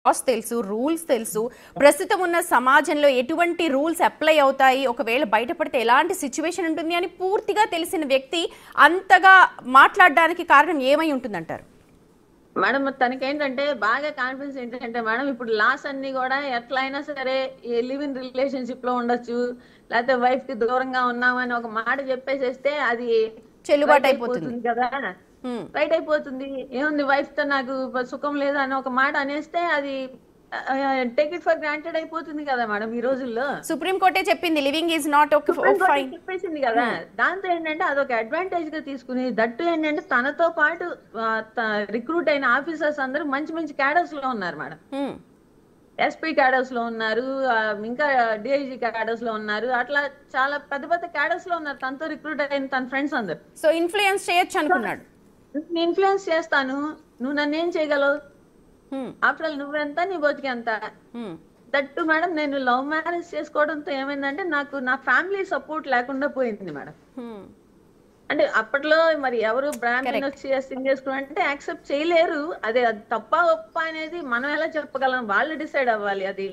Loss తెలుసు, rules తెలుసు, ప్రస్తుతం ఉన్న సమాజంలో ఎటువంటి రూల్స్ అప్లై అవుతాయి, ఒకవేళ బయటపడితే ఎలాంటి సిచ్యువేషన్ ఉంటుంది అని పూర్తిగా తెలిసిన వ్యక్తి అంతగా మాట్లాడడానికి కారణం ఏమై ఉంటుందంటారు? మేడం తనకేంటంటే బాగా కాన్ఫిడెన్స్ ఏంటంటే మేడం, ఇప్పుడు లాస్ అన్ని కూడా ఎట్లా అయినా సరే లివ్ ఇన్ రిలేషన్షిప్ లో ఉండొచ్చు, లేకపోతే వైఫ్ కి దూరంగా ఉన్నామని ఒక మాట చెప్పేసేస్తే అది చెల్లుబాటు right అయిపోతుంది కదా, రైట్ అయిపోతుంది. ఏముంది వైఫ్ తో నాకు సుఖం లేదు అని ఒక మాట అనేస్తే అది టేక్ ఇట్ ఫర్ గ్రాంటెడ్ అయిపోతుంది కదా మేడం ఈ రోజుల్లో. సుప్రీం కోర్టే చెప్పింది లివింగ్ ఈజ్ నాట్ ఫైన్ చెప్పేసింది కదా. దాంతో ఏంటంటే అదొక అడ్వాంటేజ్ గా తీసుకుని, దట్టు ఏంటంటే తనతో పాటు రిక్రూట్ అయిన ఆఫీసర్స్ అందరూ మంచి మంచి క్యాడర్స్ లో ఉన్నారు మేడం. ఎస్పీ క్యాడర్స్ లో ఉన్నారు, ఇంకా డిఐజీ క్యాడర్స్ లో ఉన్నారు, అట్లా చాలా పెద్ద పెద్ద క్యాడర్స్ లో ఉన్నారు తనతో రిక్రూట్ అయిన తన ఫ్రెండ్స్ అందరు. సో ఇన్ఫ్లుయెన్స్ చేయొచ్చు అనుకున్నాడు. నేను ఇన్ఫ్లుయెన్స్ చేస్తాను, నువ్వు నన్ను ఏం చేయగలవు, ఆఫ్టర్ ఆల్ నువ్వెంత నీ బతికెంత. దట్టు మేడం నేను లవ్ మ్యారేజ్ చేసుకోవడంతో ఏమైందంటే నాకు నా ఫ్యామిలీ సపోర్ట్ లేకుండా పోయింది మేడం. అంటే అప్పట్లో మరి ఎవరు బ్రాహ్మణ్ వచ్చి చేసుకున్నారంటే యాక్సెప్ట్ చేయలేరు. అది తప్ప ఒప్ప అనేది మనం ఎలా చెప్పగలం, వాళ్ళు డిసైడ్ అవ్వాలి, అది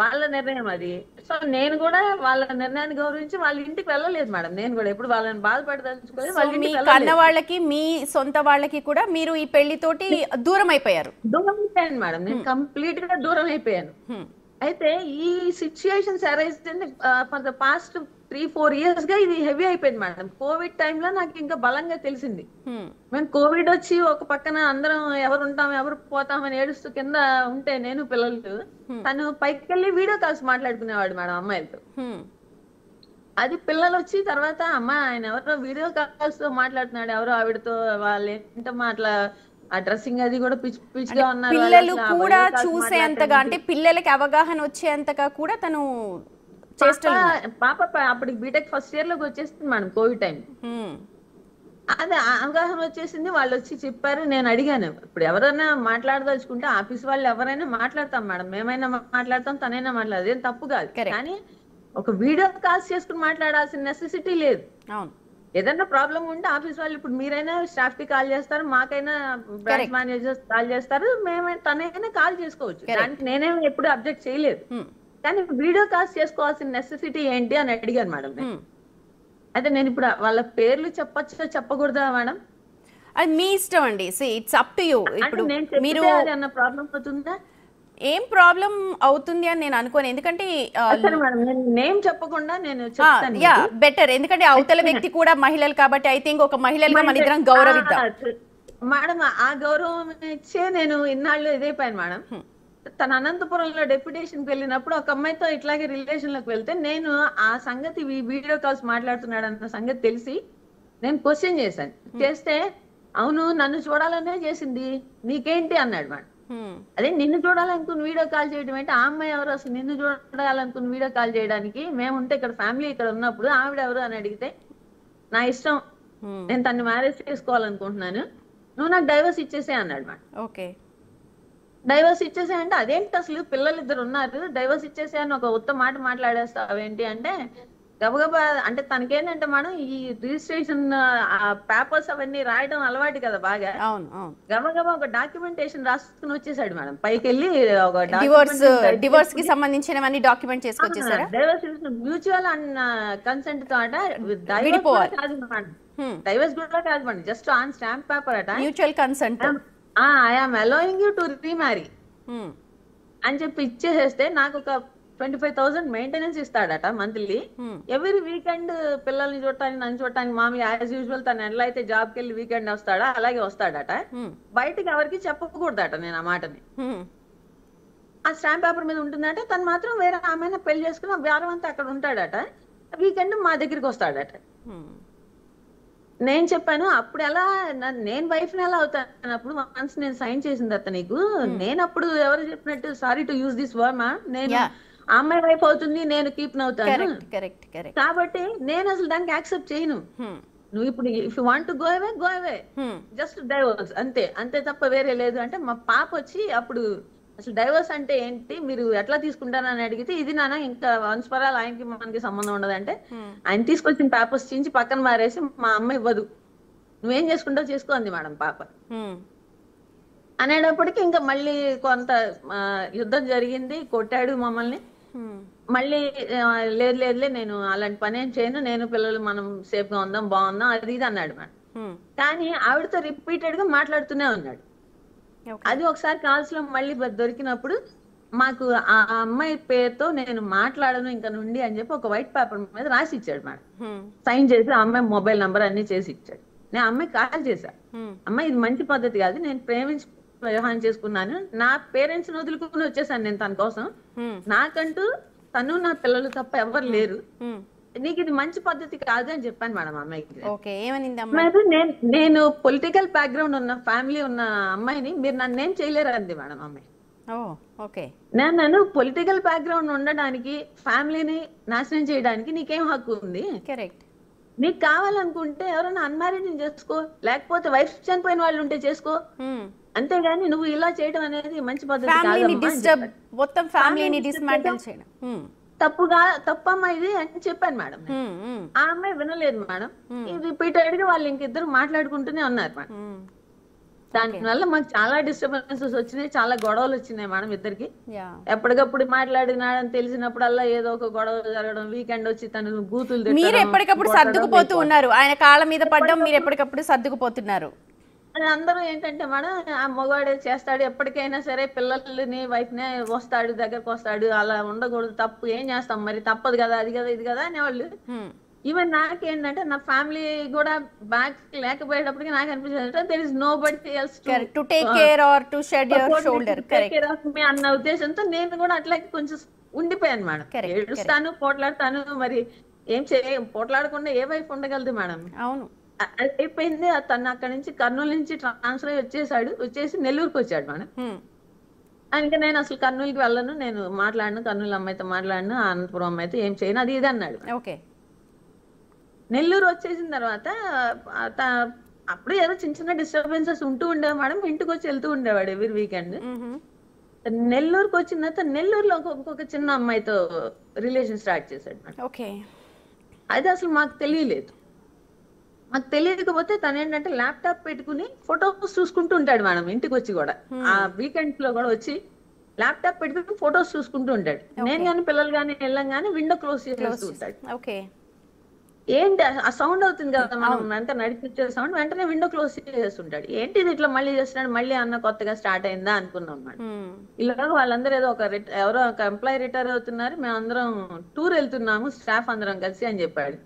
వాళ్ళ నిర్ణయం అది. సో నేను కూడా వాళ్ళ నిర్ణయాన్ని గౌరవించి వాళ్ళ ఇంటికి వెళ్ళలేదు మేడం. నేను కూడా ఎప్పుడు వాళ్ళని బాధపడదలుచుకోలేదు. వాళ్ళ ఇంటికి కన్న వాళ్ళకి మీ సొంత వాళ్ళకి కూడా మీరు ఈ పెళ్లితోటి దూరం అయిపోయారు? దూరం అయిపోయాను మేడం, నేను కంప్లీట్ గా దూరం అయిపోయాను. అయితే ఈ situations arise for the past 3-4 years గా ఇది హెవీ అయిపోయింది మేడం. కోవిడ్ టైంలో నాకు ఇంకా బలంగా తెలిసింది. మేము కోవిడ్ వచ్చి ఒక పక్కన అందరం ఎవరు ఉంటాం ఎవరు పోతామని ఏడుస్తూ కింద ఉంటే నేను పిల్లలు, తను పైకి వెళ్ళి వీడియో కాల్స్ మాట్లాడుకునేవాడు మేడం అమ్మాయిలతో. అది పిల్లలు వచ్చి తర్వాత అమ్మ ఆయన ఎవరో వీడియో కాల్స్ తో మాట్లాడుతున్నాడు, ఎవరో ఆవిడతో, వాళ్ళు ఏంటమ్మా అట్లా ఆ డ్రెస్సింగ్ అది కూడా పిచ్చి పిచ్చిగా ఉన్నారు. పిల్లలు కూడా చూసేంతగా, అంటే పిల్లలకి అవగాహన వచ్చేంతగా కూడా తను పాప అప్పటికి బీటెక్ ఫస్ట్ ఇయర్ లోకి వచ్చేసింది మేడం కోవిడ్ టైం. అదే అవగాహన వచ్చేసింది, వాళ్ళు వచ్చి చెప్పారు. నేను అడిగాను, ఇప్పుడు ఎవరైనా మాట్లాడదలుచుకుంటే ఆఫీస్ వాళ్ళు ఎవరైనా మాట్లాడతాం మేడం, మేమైనా మాట్లాడతాం, తనైనా మాట్లాడదు, ఏం తప్పు కాదు. కానీ ఒక వీడియో కాల్స్ చేసుకుని మాట్లాడాల్సిన నెసెసిటీ లేదు. ఏదైనా ప్రాబ్లం ఉంటే ఆఫీస్ వాళ్ళు, ఇప్పుడు మీరైనా స్టాఫ్ కి కాల్ చేస్తారు, మాకైనా బ్రాంచ్ మేనేజర్స్ కాల్ చేస్తారు, మేమైనా తనైనా కాల్ చేసుకోవచ్చు. దానికి నేనేం ఎప్పుడు అబ్జెక్ట్ చేయలేదు. కానీ వీడియో కాల్స్ చేసుకోవాల్సిన నెసెసిటీ ఏంటి అని అడిగాను మేడం. అయితే నేను ఇప్పుడు వాళ్ళ పేర్లు చెప్పచ్చా చెప్పకూడదా మేడం? అది మీ ఇష్టం అండి. It's up to you. ఇప్పుడు మీరు అన్న ప్రాబ్లం అవుతుందా? ఏం ప్రాబ్లం అవుతుంది అని నేను అనుకోను, ఎందుకంటే నేమ్ చెప్పకుండా నేను చెప్తాను. యా బెటర్, ఎందుకంటే అవతల వ్యక్తి కూడా మహిళలు కాబట్టి ఐ థింక్ ఒక మహిళలుగా మన ఇద్దరం గౌరవిద్దాం మేడం. ఆ గౌరవం ఇచ్చే నేను ఇన్నాళ్ళు ఇదైపోయాను మేడం. తన అనంతపురంలో డెప్యుటేషన్ కి వెళ్ళినప్పుడు ఒక అమ్మాయితో ఇట్లాగే రిలేషన్ లోకి వెళ్తే నేను ఆ సంగతి వీడియో కాల్స్ మాట్లాడుతున్నాడు అన్న సంగతి తెలిసి నేను క్వశ్చన్ చేశాను. చేస్తే అవును నన్ను చూడాలనే చేసింది, నీకేంటి అన్నాడు మేడం. అదే నిన్ను చూడాలనుకుని వీడియో కాల్ చేయడం ఏంటి, ఆ అమ్మాయి ఎవరు అసలు నిన్ను చూడాలనుకుని వీడియో కాల్ చేయడానికి, మేముంటే ఇక్కడ ఫ్యామిలీ ఇక్కడ ఉన్నప్పుడు ఆవిడ ఎవరు అని అడిగితే నా ఇష్టం, నేను తను మ్యారేజ్ చేసుకోవాలనుకుంటున్నాను, నువ్వు నాకు డైవర్స్ ఇచ్చేసే అన్నాడు మేడం. ఓకే, డైవర్స్ ఇచ్చేసే అంటే అదేంటి అసలు పిల్లలు ఇద్దరు ఉన్నారు, డైవర్స్ ఇచ్చేసే అని ఒక ఉత్తమ మాట మాట్లాడేస్తావు ఏంటి అంటే, గబగబా అంటే తనకేంటంటే మనం ఈ రిజిస్ట్రేషన్ పేపర్స్ అవన్నీ రాయడం అలవాటు కదా బాగా. గబగబా ఒక డాక్యుమెంటేషన్ రాసుకుని వచ్చేసాడు మేడం. పైకి వెళ్ళి ఒక డివోర్స్ కి సంబంధించినవన్నీ డాక్యుమెంట్ చేసుకొచ్చేసారా? డైవర్స్ మ్యూచువల్ అండ్ కన్సెంట్ తో అట, డైవర్స్ కాదు మేడం, డైవర్స్ కూడా కాదు madam, just on stamp paper అట, mutual consent, I am allowing you to remarry అని చెప్పి ఇచ్చేసేస్తే నాకు ఒక 25,000 మెయింటెనెన్స్ ఇస్తాడట మంత్లీ. ఎవ్రీ వీకెండ్ పిల్లల్ని చూడటానికి నన్ను చూడటానికి మామూలు యాజ్ యూజువల్ తను ఎలా అయితే జాబ్ కి వెళ్ళి వీకెండ్ వస్తాడా అలాగే వస్తాడట. బయటకి ఎవరికి చెప్పకూడదట నేను ఆ మాటని. ఆ స్టాంప్ పేపర్ మీద ఉంటుందట, తను మాత్రం వేరే ఆమె పెళ్లి చేసుకుని వారం అంతా అక్కడ ఉంటాడట, వీకెండ్ మా దగ్గరికి వస్తాడట. నేను చెప్పాను అప్పుడు ఎలా నేను వైఫ్ ని ఎలా అవుతాను, అప్పుడు వన్స్ నేను సైన్ చేసిన తర్వాత నీకు నేను అప్పుడు ఎవరు చెప్పినట్టు sorry to use this word మా, నేను ఆ అమ్మాయి వైఫ్ అవుతుంది, నేను కీప్ అవుతాను కాబట్టి నేను అసలు దానికి యాక్సెప్ట్ చేయను. నువ్వు ఇప్పుడు if you want to go away just divorce అంతే, అంతే తప్ప వేరే లేదు అంటే, మా పాప వచ్చి అప్పుడు అసలు డైవర్స్ అంటే ఏంటి మీరు ఎట్లా తీసుకుంటారని అడిగితే, ఇది నాన్న ఇంకా వంశపరాలు ఆయనకి మనకి సంబంధం ఉండదంటే, ఆయన తీసుకొచ్చిన పేపర్స్ చించి పక్కన మారేసి మా అమ్మ ఇవ్వదు, నువ్వేం చేసుకుంటావు చేసుకో అంది మేడం పాప. అనేటప్పటికి ఇంకా మళ్ళీ కొంత యుద్ధం జరిగింది, కొట్టాడు మమ్మల్ని. మళ్ళీ లేదు లేదులే, నేను అలాంటి పని ఏం చేయను, నేను పిల్లలు మనం సేఫ్ గా ఉందాం, బాగుందాం, అది ఇది అన్నాడు మేడం. కానీ ఆవిడతో రిపీటెడ్ గా మాట్లాడుతూనే ఉన్నాడు. అది ఒకసారి కాల్స్ లో మళ్ళీ దొరికినప్పుడు మాకు ఆ అమ్మాయి పేరుతో నేను మాట్లాడను ఇంకా నుండి అని చెప్పి ఒక వైట్ పేపర్ మీద రాసి ఇచ్చాడు మేడం. సైన్ చేసి ఆ అమ్మాయి మొబైల్ నంబర్ అన్ని చేసి ఇచ్చాడు. నేను అమ్మాయి కాల్ చేశా, అమ్మాయి ఇది మంచి పద్ధతి కాదు, నేను ప్రేమించి వివాహం చేసుకున్నాను, నా పేరెంట్స్ ని వదులుకుని వచ్చేసాను నేను తన కోసం, నాకంటూ తను నా పిల్లలు తప్ప ఎవరు లేరు, నీకు ఇది మంచి పద్ధతి కాదు అని చెప్పాను మేడం అమ్మాయికి. నేను పొలిటికల్ బ్యాక్గ్రౌండ్ ఉన్న ఫ్యామిలీ ఉన్న అమ్మాయిని మీరు నన్ను ఏం చేయలేరు అంది మేడం అమ్మాయి. నన్ను పొలిటికల్ బ్యాక్గ్రౌండ్ ఉండడానికి, ఫ్యామిలీని నాశనం చేయడానికి నీకేం హక్కు ఉంది? నీకు కావాలనుకుంటే ఎవరైనా అన్మ్యారీడ్ చేసుకో, లేకపోతే వైఫ్ చనిపోయిన వాళ్ళు ఉంటే చేసుకో, అంతేగాని నువ్వు ఇలా చేయడం అనేది మంచి పద్ధతి తప్పమ్మా ఇది అని చెప్పాను మేడం. ఆ అమ్మాయి వినలేదు మేడం. రిపీటెడ్ గా వాళ్ళు ఇంకిద్దరు మాట్లాడుకుంటూనే ఉన్నారు మేడం. దానివల్ల మాకు చాలా డిస్టర్బెన్సెస్ వచ్చినాయి, చాలా గొడవలు వచ్చినాయి మేడం ఇద్దరికి. ఎప్పటికప్పుడు మాట్లాడినాడని తెలిసినప్పుడల్లా ఏదో ఒక గొడవ జరగడం, వీకెండ్ వచ్చి తను బూతులు. మీరు ఎప్పటికప్పుడు సర్దుకుపోతూ ఉన్నారు, ఆయన కాళ్ళ మీద పడ్డం, మీరు ఎప్పటికప్పుడు సర్దుకుపోతున్నారు. అందరూ ఏంటంటే మేడం, ఆ మగవాడే చేస్తాడు ఎప్పటికైనా సరే, పిల్లల్ని వైఫ్ నే వస్తాడు, దగ్గరకు వస్తాడు, అలా ఉండకూడదు, తప్పు, ఏం చేస్తాం మరి, తప్పదు కదా, అది కదా ఇది కదా అనేవాళ్ళు. ఈవెన్ నాకేంటంటే నా ఫ్యామిలీ కూడా బ్యాక్ లేకపోయేటప్పటికి నాకు అనిపించింది there is nobody else to take care or to shed your shoulder అన్న ఉద్దేశంతో నేను కూడా అట్లాగే కొంచెం ఉండిపోయాను మేడం. ఏడుస్తాను, పోట్లాడతాను, మరి ఏం పోట్లాడకుండా ఏ వైఫ్ ఉండగలదు మేడం? అవును, అయిపోయింది. తను అక్కడి నుంచి కర్నూలు నుంచి ట్రాన్స్ఫర్ అయ్యి వచ్చేసి నెల్లూరుకి వచ్చాడు మేడం. అందుకే నేను అసలు కర్నూలుకి వెళ్ళను, నేను మాట్లాడను, కర్నూలు అమ్మాయితో మాట్లాడను, అనంతపురం అమ్మాయితో ఏం చేయను, అది ఇది అన్నాడు. నెల్లూరు వచ్చేసిన తర్వాత అప్పుడు ఏదో చిన్న చిన్న డిస్టర్బెన్సెస్ ఉంటూ ఉండేవి మేడం. ఇంటికి వచ్చి వెళ్తూ ఉండేవాడు ఎవ్రీ వీకెండ్. నెల్లూరుకి వచ్చిన తర్వాత నెల్లూరులో ఇంకొక చిన్న అమ్మాయితో రిలేషన్ స్టార్ట్ చేశాడు మేడం. అది అసలు మాకు తెలియలేదు. మాకు తెలియకపోతే తను ఏంటంటే ల్యాప్టాప్ పెట్టుకుని ఫొటోస్ చూసుకుంటూ ఉంటాడు మేడం. ఇంటికి వచ్చి కూడా ఆ వీకెండ్స్ లో కూడా వచ్చి ల్యాప్టాప్ పెట్టుకుని ఫొటోస్ చూసుకుంటూ ఉంటాడు. నేను కానీ పిల్లలు కానీ వెళ్ళం కానీ విండో క్లోజ్ చేస్తూ ఉంటాడు. ఏంటి ఆ సౌండ్ అవుతుంది కదా మనం వెంట నడిపించే సౌండ్, వెంటనే విండో క్లోజ్ చేస్తుంటాడు. ఏంటి ఇది ఇట్లా మళ్ళీ చేస్తున్నాడు, మళ్ళీ అన్న కొత్తగా స్టార్ట్ అయిందా అనుకున్నాం మేడం. ఇలాగ వాళ్ళందరూ ఏదో ఎవరో ఒక ఎంప్లాయీ రిటైర్ అవుతున్నారు, మేమందరం టూర్ వెళ్తున్నాము స్టాఫ్ అందరం కలిసి అని చెప్పాడు.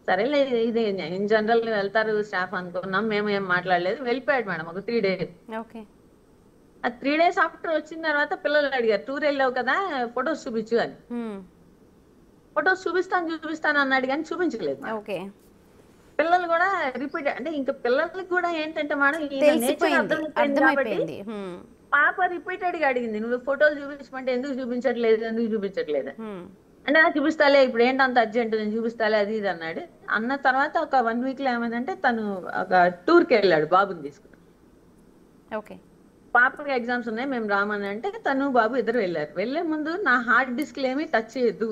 సరేలే ఇది ఇన్ జనరల్ వెళ్తారు స్టాఫ్ అనుకున్నాం, మేము ఏం మాట్లాడలేదు, వెళ్ళిపోయాడు మేడం. ఒక 3 days. ఆ 3 days ఆఫ్టర్ వచ్చిన తర్వాత పిల్లలు అడిగారు, టూర్ వెళ్ళావు కదా ఫొటోస్ చూపించు అని. ఫొటోస్ చూపిస్తాను అన్నాడు కానీ చూపించలేదు. పిల్లలు కూడా రిపీట్, అంటే ఇంకా పిల్లలకి కూడా ఏంటంటే మేడం కాబట్టి పాప రిపీటెడ్ గా అడిగింది, నువ్వు ఫోటోలు చూపించమంటే ఎందుకు చూపించట్లేదు అంటే నాకు చూపిస్తాలే, ఇప్పుడు ఏంటంత అర్జెంట్, నేను చూపిస్తాలే, అది ఇది అన్నాడు. అన్న తర్వాత ఒక 1 week లో ఏమైందంటే తను ఒక టూర్కి వెళ్ళాడు బాబుని తీసుకుని. పాపకి ఎగ్జామ్స్ ఉన్నాయి, మేము రామని అంటే తను బాబు ఇద్దరు వెళ్ళారు. వెళ్లే ముందు నా హార్డ్ డిస్క్ ఏమి టచ్ చేయొద్దు,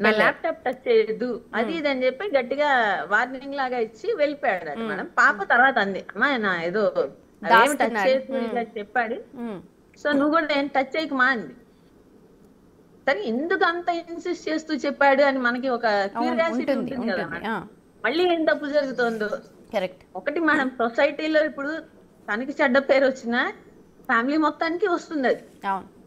నా ల్యాప్టాప్ టచ్ చేయొద్దు, అది ఇది అని చెప్పి గట్టిగా వార్నింగ్ లాగా ఇచ్చి వెళ్ళిపోయాడు మేడం. పాప తర్వాత అంది, అమ్మా నా ఏదో ఏమి టచ్ చేయొద్దు ఇలా చెప్పాడు, సో నువ్వు కూడా ఏం టచ్ చేయకమా అంది. సరే ఎందుకు అంత ఇన్సిస్ట్ చేస్తూ చెప్పాడు అని మనకి ఒక క్యూరియాసిటీ ఉంటుంది కదా, మళ్ళీ ఏం తప్పు జరుగుతుందో. ఒకటి మనం సొసైటీలో ఇప్పుడు తనకి చెడ్డ పేరు వచ్చినా ఫ్యామిలీ మొత్తానికి వస్తుంది అది.